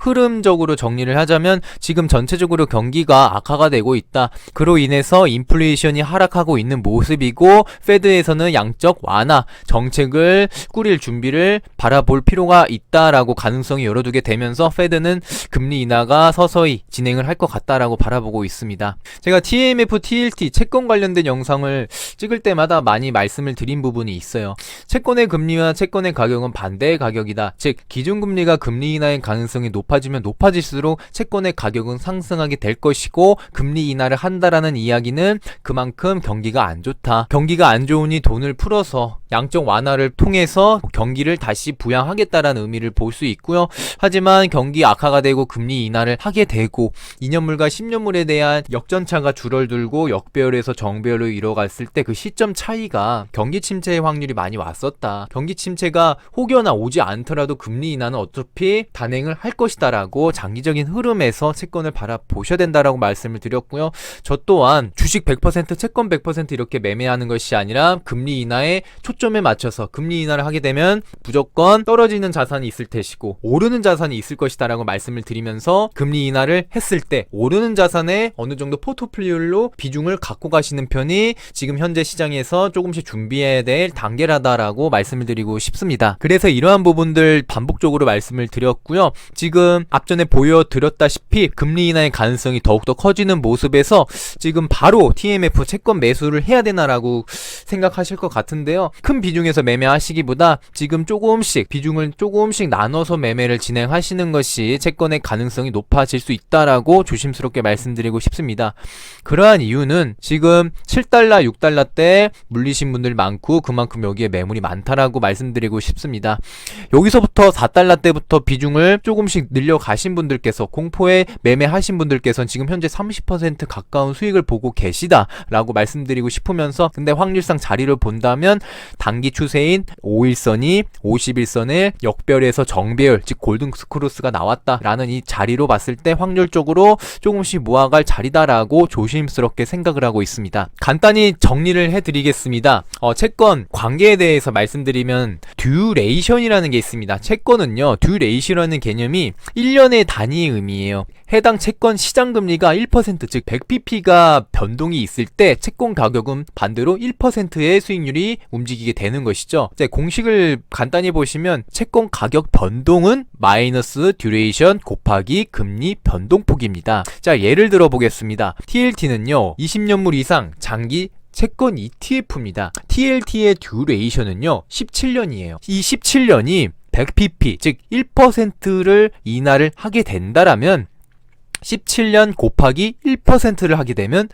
흐름적으로 정리를 하자면 지금 전체적으로 경기가 악화가 되고 있다. 그로 인해서 인플레이션이 하락하고 있는 모습이고 페드에서는 양적 완화 정책을 꾸릴 준비를 바라볼 필요가 있다라고 가능성이 열어두게 되면서 페드는 금리 인하가 서서히 진행을 할 것 같다라고 바라보고 있습니다. 제가 TMF, TLT 채권 관련된 영상을 찍을 때마다 많이 말씀을 드린 부분이 있어요. 채권의 금리와 채권의 가격은 반대의 가격이다. 즉 기준금리가 금리 인하의 가능성이 높아지면 높아질수록 채권의 가격은 상승하게 될 것이고 금리 인하를 한다라는 이야기는 그만큼 경기가 안 좋다. 경기가 안 좋으니 돈을 풀어서 양적 완화를 통해서 경기를 다시 부양하겠다라는 의미를 볼 수 있고요. 하지만 경기 악화가 되고 금리 인하를 하게 되고 2년물과 10년물에 대한 역전차가 줄어들고 역배열에서 정배열로 이뤄갔을 때 그 시점 차이가 경기 침체의 확률이 많이 왔었다. 경기 침체가 혹여나 오지 않더라도 금리 인하는 어차피 단행을 할 것이다 라고 장기적인 흐름에서 채권을 바라보셔야 된다라고 말씀을 드렸고요. 저 또한 주식 100% 채권 100% 이렇게 매매하는 것이 아니라 금리 인하에 초점에 맞춰서 금리 인하를 하게 되면 무조건 떨어지는 자산이 있을 것이고 오르는 자산이 있을 것이다 라고 말씀을 드리면서 금리 인하를 했을 때 오르는 자산에 어느 정도 포트폴리오로 비중을 갖고 가시는 편이 지금 현재 시장에서 조금씩 준비해야 될 단계라다라고 말씀을 드리고 싶습니다. 그래서 이러한 부분들 반복적으로 말씀을 드렸고요. 지금 앞전에 보여드렸다시피 금리 인하의 가능성이 더욱더 커지는 모습에서 지금 바로 TMF 채권 매수를 해야 되나라고 생각하실 것 같은데요. 큰 비중에서 매매하시기보다 지금 조금씩 비중을 조금씩 나눠서 매매를 진행하시는 것이 채권의 가능성이 높아질 수 있다라고 조심스럽게 말씀드리고 싶습니다. 그러한 이유는 지금 7달러, 6달러 때 물리신 분들 많고 그만큼 여기에 매물이 많다라고 말씀드리고 싶습니다. 여기서부터 4달러 때부터 비중을 조금씩 늘려가신 분들께서 공포에 매매하신 분들께서는 지금 현재 30% 가까운 수익을 보고 계시다라고 말씀드리고 싶으면서 근데 확률상 자리를 본다면 단기 추세인 5일선이 51선을 역별에서 정배열 즉 골든 스크루스가 나왔다라는 이 자리로 봤을 때 확률적으로 조금씩 모아갈 자리다라고 조심스럽게 생각을 하고 있습니다. 간단히 정리를 해드리겠습니다. 채권 관계에 대해서 말씀드리면 듀레이션이라는 게 있습니다. 채권은요 듀레이션이라는 개념이 1년의 단위의 의미예요. 해당 채권 시장금리가 1% 즉 100pp가 변동이 있을 때 채권 가격은 반대로 1%의 수익률이 움직이게 되는 것이죠. 이제 공식을 간단히 보시면 채권 가격 변동은 마이너스 듀레이션 곱하기 금리 변동폭입니다. 자 예를 들어 보겠습니다. TLT는요 20년물 이상 장기 채권 ETF입니다. TLT의 듀레이션은요 17년이에요. 이 17년이 100pp 즉 1%를 인하를 하게 된다라면 17년 곱하기 1%를 하게 되면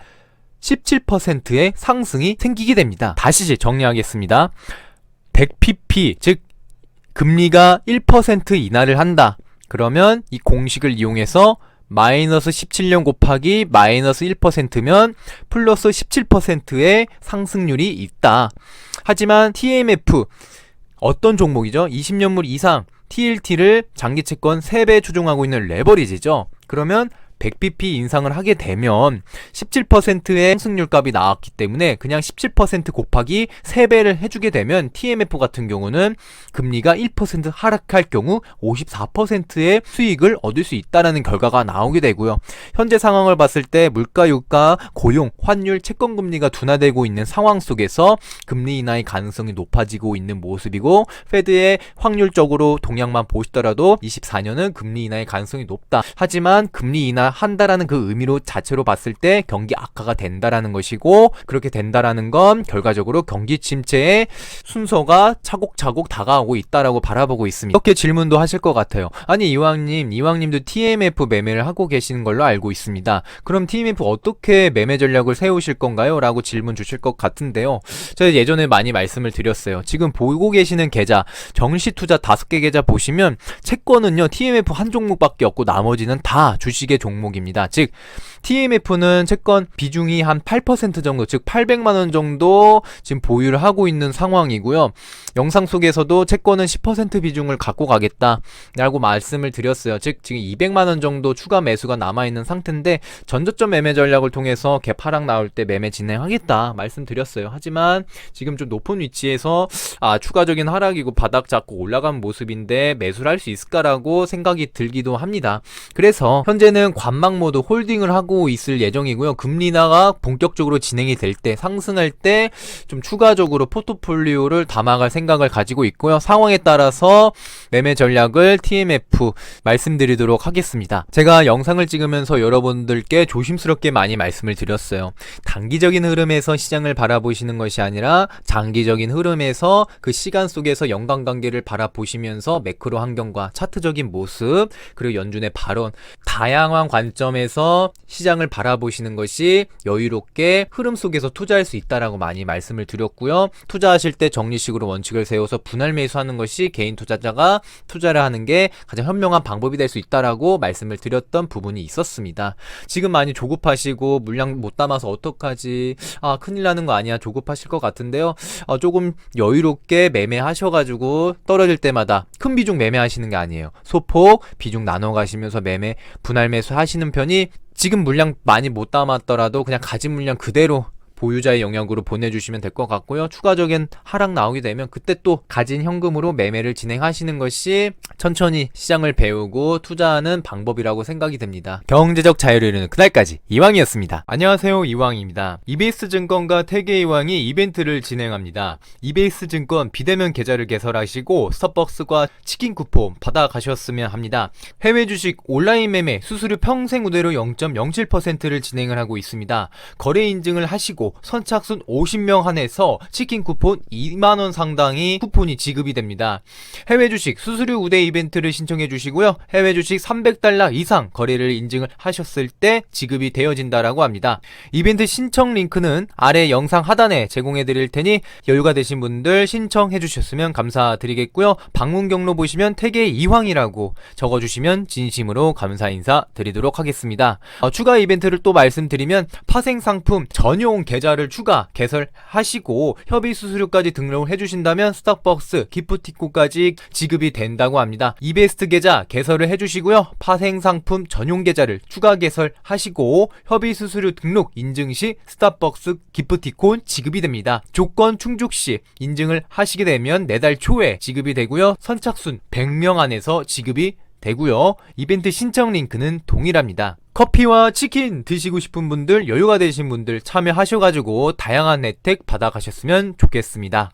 17%의 상승이 생기게 됩니다. 다시 정리하겠습니다. 100pp 즉 금리가 1% 인하를 한다. 그러면 이 공식을 이용해서 마이너스 17년 곱하기 마이너스 1%면 플러스 17%의 상승률이 있다. 하지만 TMF 어떤 종목이죠? 20년물 이상 TLT를 장기채권 3배 추종하고 있는 레버리지죠. 그러면 100bp 인상을 하게 되면 17%의 상승률 값이 나왔기 때문에 그냥 17% 곱하기 3배를 해주게 되면 TMF 같은 경우는 금리가 1% 하락할 경우 54%의 수익을 얻을 수 있다는 결과가 나오게 되고요. 현재 상황을 봤을 때 물가, 유가, 고용, 환율, 채권금리가 둔화되고 있는 상황 속에서 금리 인하의 가능성이 높아지고 있는 모습이고 페드의 확률적으로 동향만 보시더라도 24년은 금리 인하의 가능성이 높다. 하지만 금리 인하 한다라는 그 의미로 자체로 봤을 때 경기 악화가 된다라는 것이고 그렇게 된다라는 건 결과적으로 경기 침체의 순서가 차곡차곡 다가오고 있다라고 바라보고 있습니다. 이렇게 질문도 하실 것 같아요. 아니 이왕님도 TMF 매매를 하고 계시는 걸로 알고 있습니다. 그럼 TMF 어떻게 매매 전략을 세우실 건가요? 라고 질문 주실 것 같은데요. 제가 예전에 많이 말씀을 드렸어요. 지금 보고 계시는 계좌 정시투자 5개 계좌 보시면 채권은요 TMF 한 종목밖에 없고 나머지는 다 주식의 종목입니다. 즉 TMF는 채권 비중이 한 8% 정도, 즉 800만원 정도 지금 보유를 하고 있는 상황이고요. 영상 속에서도 채권은 10% 비중을 갖고 가겠다라고 말씀을 드렸어요. 즉 지금 200만원 정도 추가 매수가 남아있는 상태인데 전저점 매매 전략을 통해서 갭 하락 나올 때 매매 진행하겠다 말씀드렸어요. 하지만 지금 좀 높은 위치에서 추가적인 하락이고 바닥 잡고 올라간 모습인데 매수를 할 수 있을까라고 생각이 들기도 합니다. 그래서 현재는 관망 모드 홀딩을 하고 있을 예정이고요. 금리 인하가 본격적으로 진행이 될 때, 상승할 때 좀 추가적으로 포트폴리오를 담아갈 생각을 가지고 있고요. 상황에 따라서 매매 전략을 TMF 말씀드리도록 하겠습니다. 제가 영상을 찍으면서 여러분들께 조심스럽게 많이 말씀을 드렸어요. 단기적인 흐름에서 시장을 바라보시는 것이 아니라 장기적인 흐름에서 그 시간 속에서 연관관계를 바라보시면서 매크로 환경과 차트적인 모습, 그리고 연준의 발언, 다양한 관점에서 시장을 바라보시는 것이 여유롭게 흐름 속에서 투자할 수 있다라고 많이 말씀을 드렸고요. 투자하실 때 정리식으로 원칙을 세워서 분할 매수하는 것이 개인 투자자가 투자를 하는 게 가장 현명한 방법이 될 수 있다라고 말씀을 드렸던 부분이 있었습니다. 지금 많이 조급하시고 물량 못 담아서 어떡하지, 큰일 나는 거 아니야, 조급하실 것 같은데요. 조금 여유롭게 매매하셔가지고 떨어질 때마다 큰 비중 매매하시는 게 아니에요. 소폭 비중 나눠 가시면서 매매 분할 매수 하시는 편이, 지금 물량 많이 못 담았더라도 그냥 가진 물량 그대로 보유자의 영역으로 보내주시면 될 것 같고요. 추가적인 하락 나오게 되면 그때 또 가진 현금으로 매매를 진행하시는 것이 천천히 시장을 배우고 투자하는 방법이라고 생각이 됩니다. 경제적 자유를 이루는 그날까지 이왕이었습니다. 안녕하세요, 이왕입니다. 이베이스 증권과 태계 이왕이 이벤트를 진행합니다. 이베이스 증권 비대면 계좌를 개설하시고 스타벅스과 치킨 쿠폰 받아가셨으면 합니다. 해외 주식 온라인 매매 수수료 평생 우대로 0.07%를 진행을 하고 있습니다. 거래 인증을 하시고 선착순 50명 한해서 치킨 쿠폰 2만원 상당의 쿠폰이 지급이 됩니다. 해외 주식 수수료 우대 이벤트를 신청해 주시고요. 해외 주식 300달러 이상 거래를 인증을 하셨을 때 지급이 되어진다라고 합니다. 이벤트 신청 링크는 아래 영상 하단에 제공해 드릴 테니 여유가 되신 분들 신청해 주셨으면 감사드리겠고요. 방문 경로 보시면 태계 이황이라고 적어 주시면 진심으로 감사 인사 드리도록 하겠습니다. 추가 이벤트를 또 말씀드리면 파생 상품 전용 계좌를 추가 개설하시고 협의 수수료까지 등록을 해주신다면 스타벅스 기프티콘까지 지급이 된다고 합니다. 이베스트 계좌 개설을 해주시고요. 파생 상품 전용 계좌를 추가 개설하시고 협의 수수료 등록 인증 시 스타벅스 기프티콘 지급이 됩니다. 조건 충족 시 인증을 하시게 되면 4달 초에 지급이 되고요. 선착순 100명 안에서 지급이 되고요. 이벤트 신청 링크는 동일합니다. 커피와 치킨 드시고 싶은 분들, 여유가 되신 분들 참여하셔가지고 다양한 혜택 받아가셨으면 좋겠습니다.